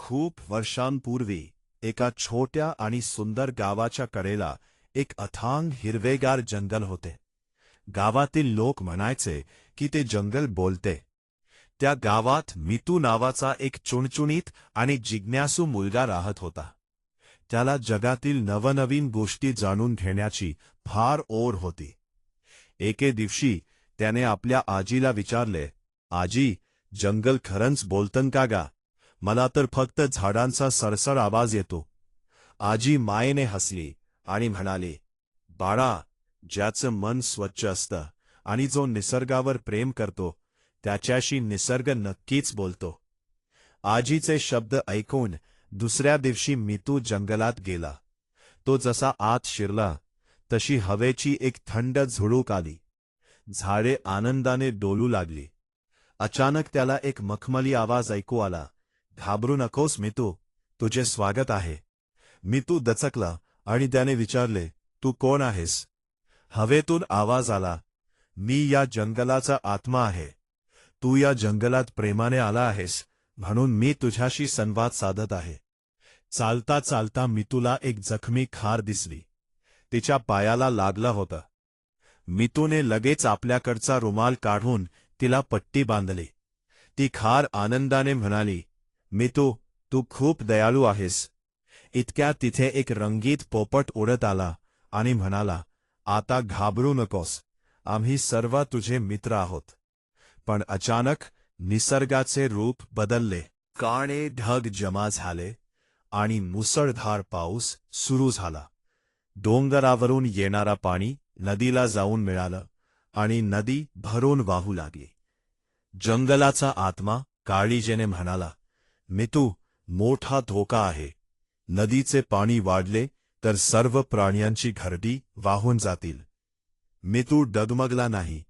खूप वर्षांपूर्वी एका छोट्या आणि सुंदर गावाच्या कडेला एक अथांग हिरवेगार जंगल होते. गावातील लोक म्हणायचे की ते जंगल बोलते. त्या गावात मितू नावाचा एक चुणचुणीत आणि जिज्ञासू मुलगा राहत होता. त्याला जगातील नवनवीन गोष्टी जाणून घेण्याची फार ओढ होती. एके दिवशी त्याने आपल्या आजीला विचारले, "आजी, जंगल खरंच बोलतं का गा? मला तर फक्त झाडांचा सरसर आवाज येतो." आजी मायेने हसली आणि म्हणाली, "बाळा, ज्याचं मन स्वच्छ असतं आणि जो निसर्गावर प्रेम करतो त्याच्याशी निसर्ग नक्कीच बोलतो." आजीचे शब्द ऐकून दुसऱ्या दिवशी मितू जंगलात गेला. तो जसा आत शिरला तशी हवेची एक थंड झुळूक आली. झाडे आनंदाने डोलू लागली. अचानक त्याला एक मखमली आवाज ऐकू आला, "घाबरू नकोस मितू, तुझे स्वागत आहे." मितू दचकला आणि त्याने विचारले, "तू कोण आहेस?" हवेतून आवाज आला, "मी या जंगलाचा आत्मा आहे. तू या जंगलात प्रेमाने आला आहेस म्हणून मी तुझ्याशी संवाद साधत आहे." चालता चालता मितूला एक जखमी खार दिसली. तिच्या पायाला लागला होता. मितूने लगेच आपल्याकडचा रुमाल काढून तिला पट्टी बांधली. ती खार आनंदाने म्हणाली, "मितू, तू खूप दयाळू आहेस." इतक्यात तिथे एक रंगीत पोपट उडत आला आणि म्हणाला, "आता घाबरू नकोस, आम्ही सर्व तुझे मित्र आहोत." पण अचानक निसर्गाचे रूप बदलले. काळे ढग जमा झाले आणि मुसळधार पाऊस सुरू झाला. डोंगरावरून येणारा पाणी नदीला जाऊन मिळालं आणि नदी भरून वाहू लागली. जंगलाचा आत्मा काळजीने म्हणाला, "मितू, मोठा धोका आहे. नदीचे पाणी वाढले तर सर्व प्राण्यांची घरटी वाहून जातील." मितू डगमगला नाही.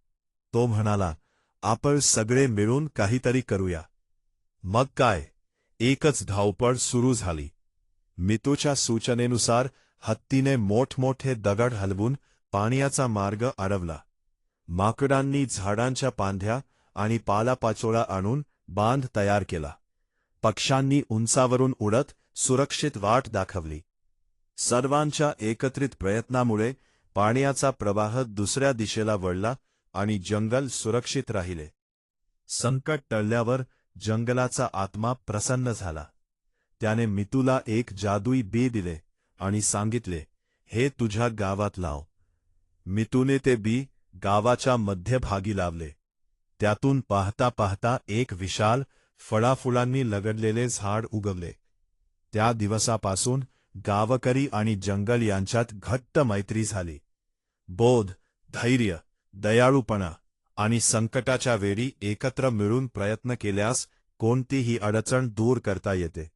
तो म्हणाला, "आपण सगळे मिळून काहीतरी करूया." मग काय, एकच धावपळ सुरू झाली. मितूच्या सूचनेनुसार हत्तीने मोठमोठे दगड हलवून पाण्याचा मार्ग अडवला. माकडांनी झाडांच्या पांढ्या आणि पालापाचोळा आणून बांध तयार केला. पक्ष्यांनी उंचावरून उडत सुरक्षित वाट दाखवली. सर्वांच्या एकत्रित प्रयत्नामुळे पाण्याचा प्रवाह दुसऱ्या दिशेला वळला आणि जंगल सुरक्षित राहिले. संकट टळल्यावर जंगलाचा आत्मा प्रसन्न झाला. त्याने मितूला एक जादुई बी दिले आणि सांगितले, "हे तुझ्या गावात लाव." मितूने ते बी गावाच्या मध्यभागी लावले. त्यातून पाहता पाहता एक विशाल फळाफुलांनी लगडलेले झाड उगवले. त्या दिवसापासून गावकरी आणि जंगल यांच्यात घट्ट मैत्री झाली. बोध, धैर्य, दयाळूपणा आणि संकटाच्या वेळी एकत्र मिळून प्रयत्न केल्यास कोणतीही अडचण दूर करता येते.